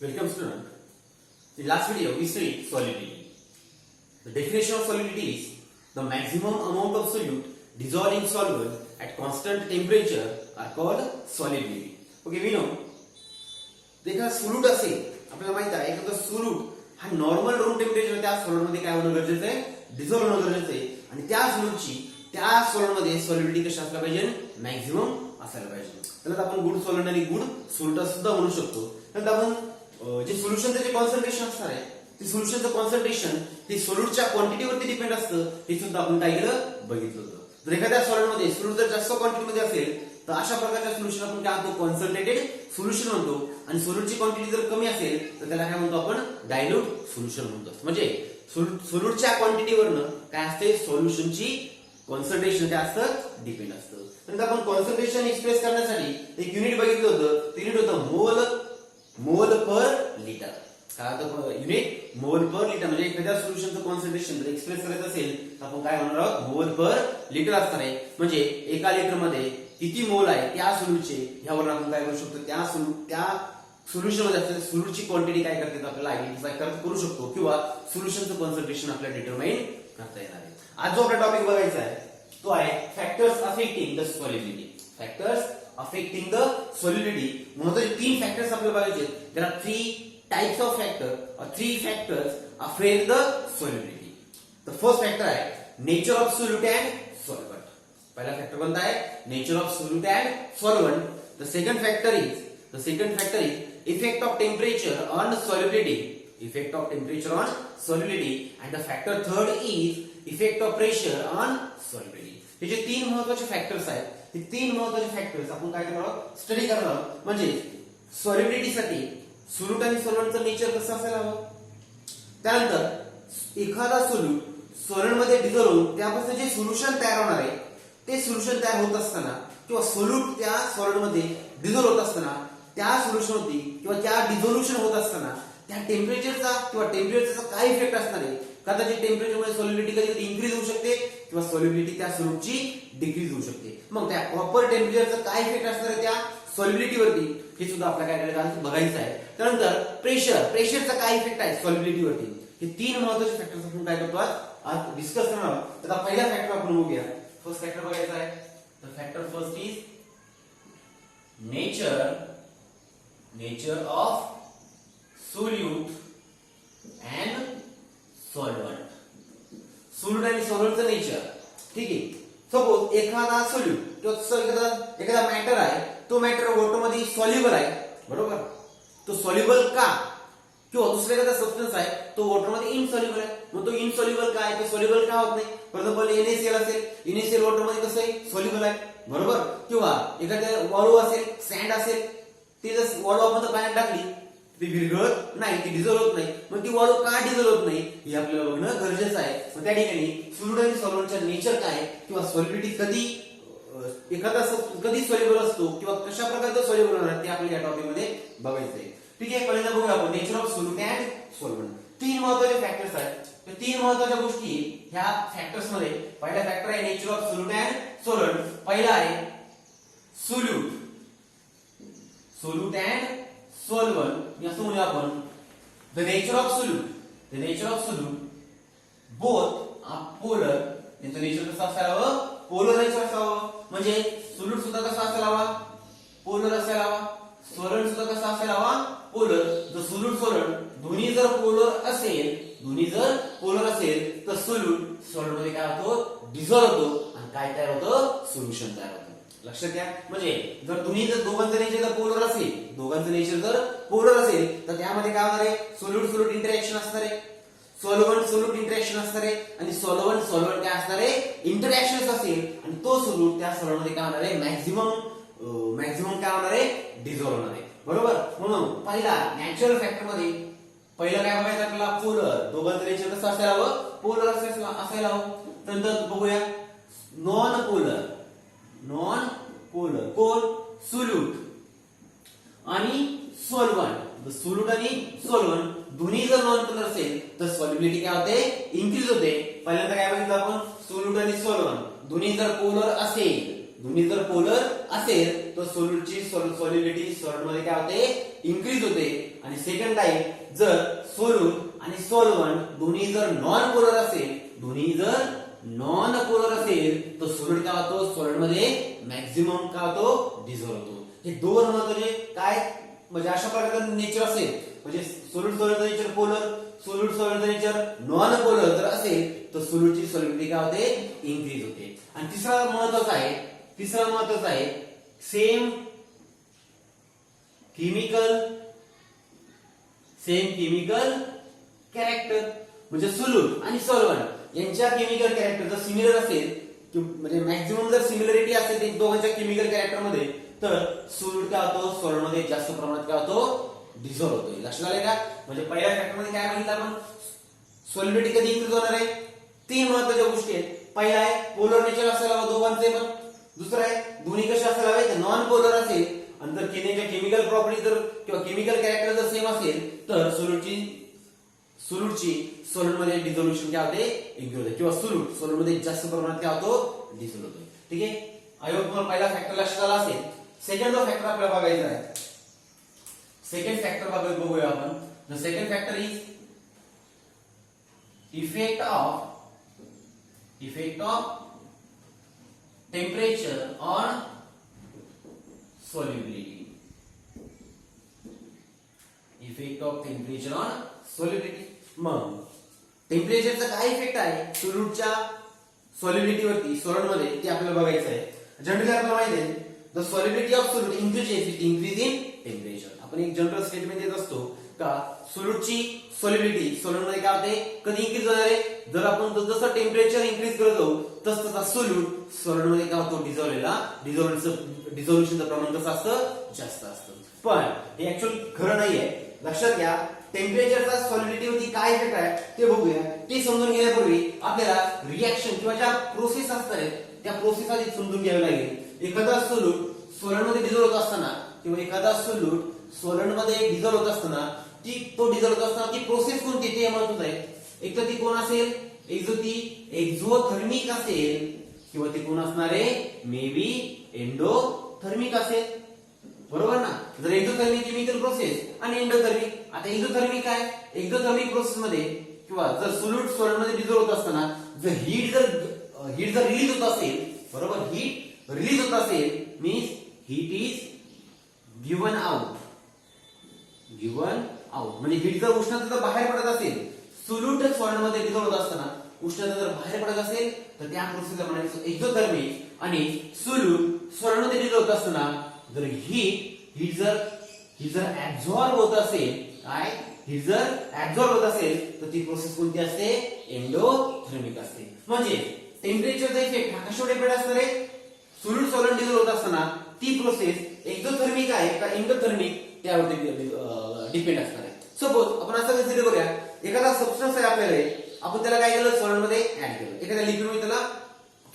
Welcome student. In last video we studied solidity. The definition of solidity is the maximum amount of solute dissolved in solvent at constant temperature are called solidity. Okay, we know देखा solute असेल आपल्याला माहित आहे एखादा solute हा normal room temperature त्या solvent मध्ये काय होणं गरजेचं आहे, डिझॉल्व्ह होणं गरजेचं आहे आणि त्या सोल्यूटची त्या सॉल्व्हेंट मध्ये सॉलिडिटी कशी असला पाहिजे, मॅक्झिमम असायला पाहिजे. त्याला आपण गुड सॉल्व्हेंट आणि गुड सोल्यूट सुद्धा म्हणू शकतो. नंतर आपण जे सोल्युशनचे जे कॉन्सन्ट्रेशन असणार आहे ते सोल्युशनचं कॉन्सन्ट्रेशन ते सोल्यूटच्या क्वांटिटीवरती डिपेंड असतं हे सुद्धा आपण काय केलं बघितलं होतं. जर एखाद्या सॉल्व्हेंट मध्ये सोल्यूट जर जास्त क्वांटिटीमध्ये असेल तर अशा प्रकारच्या सोल्युशन आपण काय म्हणतो, कॉन्सन्ट्रेटेड सोल्युशन म्हणतो. आणि सोल्यूटची क्वांटिटी जर कमी असेल तर त्याला काय म्हणतो आपण, डायल्यूट सोल्युशन म्हणतो. म्हणजे सोल्यूटच्या क्वांटिटीवरनं काय असते, सोल्युशनची कॉन्सन्ट्रेशन काय असतं डिपेंड असतं. नंतर आपण कॉन्सन्ट्रेशन एक्सप्रेस करण्यासाठी एक युनिट बघितलं होतं. ते युनिट होतं मोल पर लिटर. काय होतं युनिट, मोल पर लिटर. म्हणजे एखाद्या सोल्युशनचं कॉन्सन्ट्रेशन जर एक्सप्रेस करायचं असेल तर आपण काय म्हणणार आहोत, मोल पर लिटर असणार आहे. म्हणजे एका लिटर मध्ये किती मोल आहे त्या सोल्यूटचे, यावर आपण काय करू शकतो, त्या सोल्युशन मध्ये असलेल्या सोल्यूटची क्वांटिटी काय करते आपल्याला आयडेंटिफाय करू शकतो किंवा सोल्युशनचं कॉन्सन्ट्रेशन आपल्याला डिटरमाइन करता येणार आहे. आज जो आपला टॉपिक बघायचा आहे तो आहे factors affecting the solidity. Factors affecting the solidity. महत्त्वाचे तीन फॅक्टर्स आपल्याला बघायचे. There are 3 types of factor और 3 factors affect the solidity. The first factor आहे nature of solute and solvent. पहला फैक्टर बनता है nature of solute and solvent. The second factor is effect of temperature on solubility. Effect of temperature on solubility. And the factor third is effect of pressure on solubility. हे जे तीन महत्त्वाचे factors आहेत, हे तीन महत्त्वाचे फॅक्टर्स आपण काय करणार आहोत, स्टडी करणार आहोत. म्हणजे सॉल्युबिलिटीसाठी सोल्यूट आणि सॉल्व्हेंटचं नेचर कसं असायला हवं. त्यानंतर एखादा सोल्यूट सॉल्व्हेंट मध्ये डिझॉल्व्ह होऊन त्यापासून जे सोल्युशन तयार होणार आहे ते सोल्युशन तयार होत असताना किंवा सोल्यूट त्या सॉल्व्हेंट मध्ये डिझॉल्व्ह होत असताना त्या सोल्युशन होती किंवा त्या डिझोल्युशन होत असताना त्या टेम्परेचरचा काय इफेक्ट असणार आहे. कदाचित टेम्परेचरमुळे सॉल्युबिलिटी कधी इन्क्रीज होऊ शकते किंवा सॉल्युबिलिटी त्या सोल्यूटची डिक्रीज होऊ शकते. मग त्या प्रॉपर टेम्परेचरचा काय इफेक्ट असणार आहे त्या सॉल्युबिलिटीवरती हे सुद्धा आपल्याला काय करायचं बघायचं आहे. त्यानंतर प्रेशरचा काय इफेक्ट आहे सॉल्युबिलिटीवरती. हे तीन महत्त्वाचे फॅक्टर्स आपण काय करतो आज डिस्कस करणार आहोत. तर पहिला फॅक्टर आपण बघूया. फर्स्ट फॅक्टर बघायचा आहे. The factor first is nature of solute and solvent. Solute आणि सॉल्व्हेंटचं नेचर. ठीक आहे. सपोज एखादा सोल्यूट किंवा एखादा मॅटर आहे, तो मॅटर वॉटर मध्ये सॉल्युबल आहे, बरोबर. तो सॉल्युबल का, किंवा दुसरा एखादा सबस्टन्स आहे तो वॉटर मध्ये इनसॉल्युबल आहे. मग तो इनसॉल्युबल का आहे, तो सॉल्युबल का होत नाही. फॉर एक्झाम्पल NaCl असेल, NaCl वॉटर मध्ये कसं आहे, सॉल्युबल आहे, बरोबर. किंवा एखाद्या वाळू असेल, सँड असेल, ती जर वाळू आपण पाण्यात टाकली ती विरघळत नाही, ती डिझॉल्व्ह होत नाही. मग ती वाळू का डिझॉल्व्ह होत नाही हे आपल्याला बघणं गरजेचं आहे. मग त्या ठिकाणी सोल्यूट आणि सॉल्व्हेंटचा नेचर काय किंवा सॉल्युबिलिटी कधी सॉल्युबल असतो किंवा कशा प्रकारचं सॉल्युबल होणार ते आपल्याला या टॉपिक मध्ये बघायचं आहे. ठीक आहे. पहिल्यांदा बघूया आपण nature of solute and solvent. तीन महत्त्वाचे फॅक्टर्स आहेत. तर तीन महत्त्वाच्या गोष्टी ह्या फॅक्टर्स मध्ये. पहिला फॅक्टर आहे nature of solute and solvent. पहिला आहे सोल्यूट अँड सॉल्व्हेंट. असं म्हणूया आपण the nature of solute both are polar. त्यांचं नेचर कसं असायला हवं, पोलर नेचर असावं. म्हणजे सोल्यूट सुद्धा कसा असायला हवा, पोलर असायला हवा. सॉल्व्हेंट सुद्धा कसा असायला हवा, पोलर. जर सोल्यूट सॉल्व्हेंट दोन्ही जर पोलर असेल तर सोल्यूट सॉल्व्हेंट मध्ये काय होतो, डिझॉल्व्ह होतो आणि काय तयार होतं, सोल्युशन तयार होतं. लक्षात घ्या. म्हणजे दोघांचं नेचर जर पोलर असेल तर त्यामध्ये काय होणार आहे, सोल्यूट इंटरॅक्शन असणार आहे, सॉल्व्हेंट इंटरॅक्शन असणार आहे आणि सॉल्व्हेंट काय असणार आहे, इंटरॅक्शन असेल आणि तो सोल्यूट त्या सॉल्व्हेंट मध्ये काय होणार आहे, मॅक्झिमम काय होणार आहे, डिझॉल्व्ह होणार आहे, बरोबर. म्हणून पहिला नॅचरल फॅक्टर मध्ये पहिलं काय बघायचं आपल्याला, पोलर. दोघांचं नेचर कसं असायला हवं, पोलर असायला हवं. नंतर बघूया नॉन पोलर कोण, सोल्यूट आणि सॉल्व्हेंट. सोल्यूट आणि सॉल्व्हेंट दोन्ही जर नॉन पोलर असेल तर सॉल्युबिलिटी काय होते, इन्क्रीज होते. पहिल्यांदा काय बघितलं आपण, सोल्यूट आणि सॉल्व्हेंट दोन्ही जर पोलर असेल तर सोल्यूटची सॉल्युबिलिटी सॉल्व्हेंट मध्ये काय होते इन्क्रीज होते आणि सेकंड टाइम जर सोल्यूट आणि सॉल्व्हंट दोन्ही जर नॉन पोलर असेल तर सोल्यूट काय होतो सॉल्व्हेंट मध्ये मॅक्झिमम काय होतो डिझॉल्व्ह होतो. हे दोन महत्वाचे काय म्हणजे अशा प्रकारचं नेचर असेल म्हणजे सोल्यूट सॉल्व्हेंटचं नेचर पोलर सोल्यूट सॉल्व्हेंटचं नेचर नॉन पोलर जर असेल तर सोल्यूटची सॉल्युबिलिटी काय होते इन्क्रीज होते. आणि तिसरा महत्वाचा आहे सेम केमिकल कॅरेक्टर म्हणजे सोल्यूट आणि सॉल्व्हेंट यांच्या केमिकल कॅरेक्टर जर सिमिलर असेल म्हणजे मॅक्झिमम जर सिमिलरिटी असेल ते दोघांच्या केमिकल कॅरेक्टर मध्ये तर सोल्यूट काय होतो सॉल्व्हेंट मध्ये जास्त प्रमाणात काय होतो डिझॉल्व्ह होतो. लक्षात आले का म्हणजे पहिल्या फॅक्टर मध्ये काय म्हणलं आपण सॉल्युबिलिटी कधी इन्क्रीज होणार आहे ते महत्त्वाच्या गोष्टी आहेत. पहिला आहे पोलर नेचर असायला हवं दोघांचे पण दुसरं आहे दोन्ही कसे असायला हवे नॉन पोलर असेल आणि जर केमिकल प्रॉपर्टी जर किंवा केमिकल कॅरेक्टर जर सेम असेल तर सोल्यूटची सॉल्व्हेंट मध्ये डिझोल्यूशन काय होते इन्क्रीज होते किंवा सोल्यूट मध्ये जास्त प्रमाणात काय होतो डिझॉल्व्ह होतो. ठीक आहे आय होप तुम्हाला पहिला फॅक्टर लक्षात आला असेल. सेकंड फॅक्टर आपल्याला बघायचा आहे. सेकंड फॅक्टर बघूया आपण. The second factor is effect of temperature on solubility. Effect of temperature on solubility. मग टेम्परेचरचा काय इफेक्ट आहे सोल्यूटच्या सॉल्युबिलिटी वरती सॉल्व्हेंट मध्ये ते आपल्याला बघायचं आहे. जनरली आपल्याला माहिती आहे the solubility of solute increases with increase in temperature. आपण एक जनरल स्टेटमेंट देत असतो का सोल्यूटची सॉल्युबिलिटी सॉल्व्हेंट मध्ये काय होते कधी इन्क्रीज होणार आहे जर आपण जसं टेम्परेचर इन्क्रीज करत जाऊ तसं सोल्यूट सॉल्व्हेंट मध्ये काय होतो डिझॉल्व्हेशनचं प्रमाण कसं असतं जास्त असतं. पण हे ऍक्च्युअली खरं नाहीये. लक्षात घ्या टेम्परेचरचा सॉल्युबिलिटी वरती काय इफेक्ट आहे ते बघूया. ते समजून घेण्यापूर्वी आपल्याला रिएक्शन किंवा ज्या प्रोसेस असतात त्या प्रोसेस आधी समजून घ्यावी लागेल. एखादा सोल्यूट सॉल्व्हेंट मध्ये डिझॉल्व्ह होत असताना किंवा एखादा सोल्यूट सॉल्व्हेंट मध्ये डिझॉल्व्ह होत असताना तो डिझॉल्व्ह होत असताना ती प्रोसेस कोणती ते महत्वाचं आहे. एक तर ती कोण असेल एक जो ती एक्झोथर्मिक असेल किंवा ती कोण असणार आहे मे बी एंडोथर्मिक असेल बरोबर ना. जर एक्झोथर्मिक केमिकल प्रोसेस आणि एंडोथर्मिक आता एक्झोथर्मिक काय एक्झोथर्मिक प्रोसेस मध्ये किंवा जर सोल्यूट सॉल्व्हेंट मध्ये डिझॉल्व्ह होत असताना जर हीट जर रिलीज होत असेल बरोबर हीट रिलीज होत असेल means heat is given out म्हणजे हीट जर उष्णता जर बाहेर पडत असेल सोल्यूट सॉल्व्हेंट मध्ये डिझॉल्व्ह होत असताना उष्णता जर बाहेर पडत असेल तर त्या प्रोसेसला म्हणायचं एक्झोथर्मिक. आणि सोल्यूट सॉल्व्हेंट मध्ये डिझॉल्व्ह होत असताना जर हीट जर ऍब्झॉर्ब होत असेल काय हीट जर ऍब्झॉर्ब होत असेल तर ती प्रोसेस कोणती असते एंडोथर्मिक असते. म्हणजे टेम्परेचरचा इफेक्ट हा कशावर डिपेंड असणार आहे सोल्यूट सॉल्व्हेंट डिझॉल्व्ह होत असताना ती प्रोसेस एक्झोथर्मिक आहे का एंडोथर्मिक त्यावरती डिपेंड असणार आहे. सपोज आपण असं कन्सिडर करूया एखादा सबस्टन्स आहे आपल्याकडे आपण त्याला काय केलं सॉल्व्हेंट मध्ये ऍड केलं एखाद्या लिक्विड मध्ये त्याला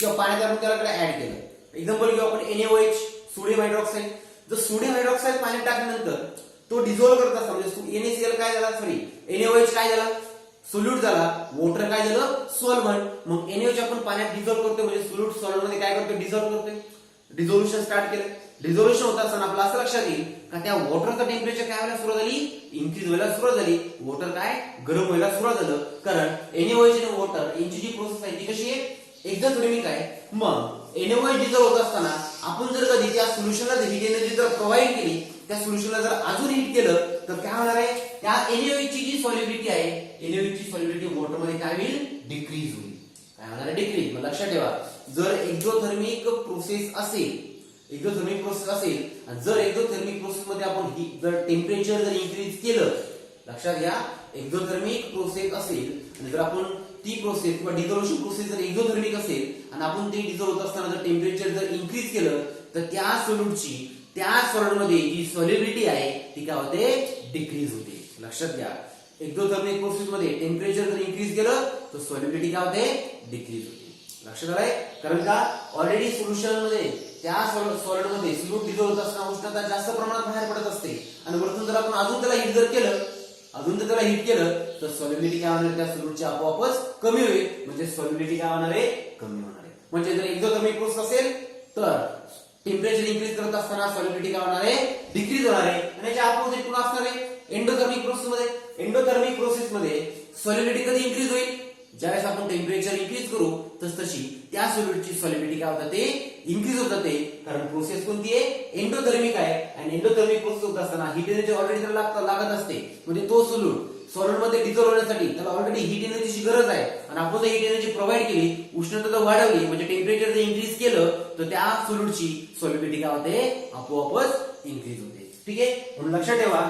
किंवा पाण्यात आपण त्याला ऍड केलं. एक्झाम्पल घेऊ आपण NaOH सोडियम हायड्रॉक्साइड. जर सोडियम हायड्रॉक्साइड पाण्यात टाकल्यानंतर तो डिझॉल्व्ह करत असता म्हणजे NaCl काय झाला सॉरी NaOH काय झाला सोल्यूट झाला वॉटर काय झालं सॉल्व्हंट. मग NaOH आपण पाण्यात डिझॉल्व्ह करतो म्हणजे सोल्यूट सॉल्व्हंट मध्ये काय करतो डिझॉल्व्ह करतोय डिझोल्यूशन स्टार्ट केलं. डिझोल्यूशन होत असताना आपलं असं लक्षात येईल का त्या वॉटरचं टेम्परेचर काय व्हायला सुरुवात झाली इन्क्रीज व्हायला सुरुवात झाली वॉटर काय गरम व्हायला सुरुवात झालं कारण NaOH आणि वॉटर यांची जी प्रोसेस आहे ती कशी आहे एक्झोथर्मिक आहे. मग NaOH डिझॉल्व्ह होत असताना आपण जर कधी त्या सोल्युशनला हीट एनर्जी जर प्रोव्हाइड केली त्या सोल्युशनला जर अजून हीट केलं तर काय होणार आहे त्या NaOH ची जी सॉल्युबिलिटी आहे NaOH ची सॉल्युबिलिटी वॉटर मध्ये काय होईल डिक्रीज होईल. काय होणार डिक्रीज. मग लक्षात ठेवा जर एक्झोथर्मिक प्रोसेस असेल आणि जर एक्झोथर्मिक प्रोसेस मध्ये आपण जर टेम्परेचर जर इन्क्रीज केलं लक्षात घ्या एक्झोथर्मिक प्रोसेस असेल आणि जर आपण ती प्रोसेस किंवा डिझोल्यूशन प्रोसेस जर एक्झोथर्मिक असेल आणि आपण ते डिझॉल्व्ह होत असताना जर टेम्परेचर जर इन्क्रीज केलं तर त्या सोल्यूटची त्या सॉल्व्हेंट मध्ये जी सॉल्युबिलिटी आहे ती काय होते डिक्रीज होते. लक्षात घ्या एक्झोथर्मिक प्रोसेस मध्ये टेम्परेचर जर इन्क्रीज केलं तर सॉल्युबिलिटी काय होते डिक्रीज होते. लक्षात आलंय कारण का ऑलरेडी सोल्युशन मध्ये त्या सॉल्व्हेंट मध्ये सोल्यूट डिझॉल्व्ह होत असताना उष्णता जास्त प्रमाणात बाहेर पडत असते आणि वरतून जर आपण अजून त्याला हीट केलं तर सॉल्युबिलिटी काय होणार त्या सोल्यूटची आपोआपच कमी होईल म्हणजे सॉल्युबिलिटी काय होणार आहे कमी होणार आहे. म्हणजे जर एक्झोथर्मिक प्रोसेस असेल तर टेम्परेचर इन्क्रीज करत असताना सॉल्युबिलिटी काय होणार आहे, डिक्रीज होणार आहे. आणि याच्या अपोजिट पुन्हा असणार आहे एंडोथर्मिक प्रोसेस मध्ये. एंडोथर्मिक प्रोसेस मध्ये सॉल्युबिलिटी कधी इन्क्रीज होईल, ज्यावेळेस आपण टेम्परेचर इन्क्रीज करू तसतशी त्या सोल्यूटची सॉल्युबिलिटी काय होतात ते इन्क्रीज होतात ते. कारण प्रोसेस कोणती आहे, एंडोथर्मिक आहे. आणि एंडोथर्मिक प्रोसेस होत असताना हीट एनर्जी ऑलरेडी त्याला लागत असते. म्हणजे तो सॉल्यूट मध्ये डिझॉल्व्ह होण्यासाठी त्याला ऑलरेडी हीट एनर्जीची गरज आहे. आणि आपण जर हीट एनर्जी प्रोव्हाइड केली, उष्णता जर वाढवली, म्हणजे टेम्परेचर जर इन्क्रीज केलं, तर त्या सोल्यूटची सॉल्युबिलिटी काय होते, आपोआपच इन्क्रीज होते. ठीक आहे. म्हणून लक्षात ठेवा,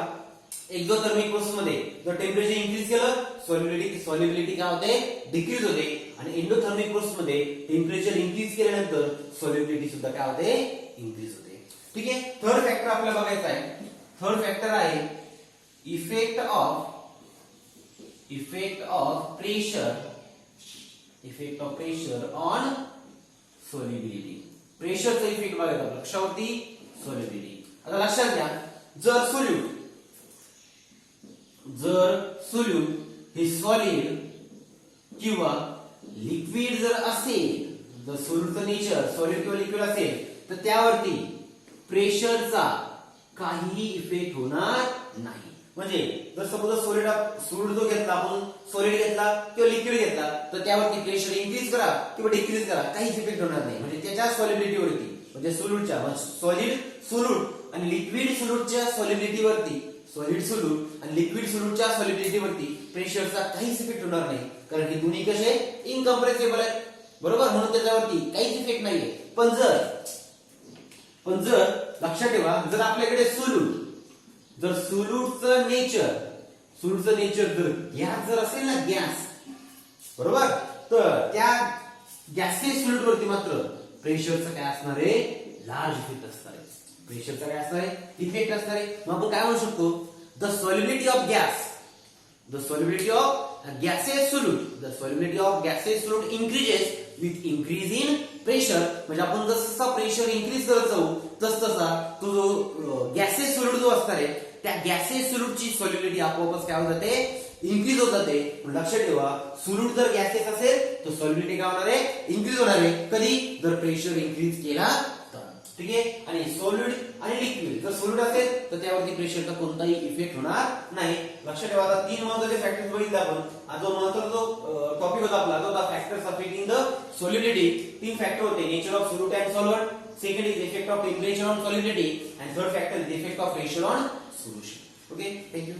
एक्झोथर्मिक प्रोसेस मध्ये जर टेम्परेचर इन्क्रीज केलं, सॉल्युबिलिटी काय होते, डिक्रीज होते. आणि एंडोथर्मिक प्रोसेस मध्ये टेम्परेचर इन्क्रीज केल्यानंतर सॉल्युबिलिटी सुद्धा काय होते, इन्क्रीज होते. ठीक आहे. थर्ड फॅक्टर आपल्याला बघायचा आहे. थर्ड फॅक्टर आहे effect of pressure on solubility. प्रेशरचा इफेक्ट बघायचा कशावरती, सॉल्युबिलिटी. आता लक्षात घ्या, जर सोल्यूट हे सॉलिड किंवा लिक्विड जर असेल, जर सोल्यूटचं नेचर सॉलिड किंवा लिक्विड असेल, तर त्यावरती प्रेशरचा काहीही इफेक्ट होणार नाही. म्हणजे जर सपोज सोल्यूट जो घेतला, आपण सॉलिड घेतला किंवा लिक्विड घेतला, तर त्यावरती प्रेशर इन्क्रीज करा किंवा डिक्रीज करा, काहीच इफेक्ट होणार नाही. म्हणजे त्याच्या सॉल्युबिलिटीवरती, म्हणजे सोल्यूट आणि लिक्विड सोल्यूटच्या सॉल्युबिलिटीवरती, सॉलिड सोल्यूट आणि लिक्विड सोल्यूटच्या सॉल्युबिलिटीवरती प्रेशरचा काहीच इफेक्ट होणार नाही. कारण हे दोन्ही कसे इनकम्प्रेसिबल आहेत, बरोबर. म्हणून त्याच्यावरती काहीच इफेक्ट नाहीये. पण जर लक्षात ठेवा, जर आपल्याकडे सोल्यूटचं नेचर जर गॅस जर असेल ना, गॅस, बरोबर, तर त्या गॅसेस सोल्यूट वरती मात्र प्रेशरचं काय असणार आहे, लार्ज इफेक्ट असणार आहे. प्रेशरचा काय असणार आहे, इफेक्ट असणार आहे. मग आपण काय म्हणू शकतो, the solubility of gaseous solute increases with increase in pressure. म्हणजे आपण जसं प्रेशर इन्क्रीज करत जाऊ तसा तो जो गॅसेस सोल्यूट जो असणार आहे, त्या गॅसेस सोल्यूटची सॉल्युबिलिटी आपोआपच काय होत जाते, इन्क्रीज होत जाते. लक्षात ठेवा, सोल्यूट जर गॅसेस असेल तर सॉल्युबिलिटी काय होणार आहे, इन्क्रीज होणार आहे. कधी, जर प्रेशर इन्क्रीज केला तर. ठीक आहे. आणि सॉलिड आणि लिक्विड जर सॉलिड असेल तर त्यावरती प्रेशरचा कोणताही इफेक्ट होणार नाही. लक्षात ठेवा, आता तीन महत्त्वाचे फॅक्टर्स बघितले आपण. जो महत्त्वाचा जो टॉपिक होता आपला, तो फॅक्टर्स अफेक्टिंग द सॉलिडिटी. तीन फॅक्टर होते, nature of solute and solvent, second is effect of temperature on solidity, and third factor is effect of pressure on solution. Okay, thank you.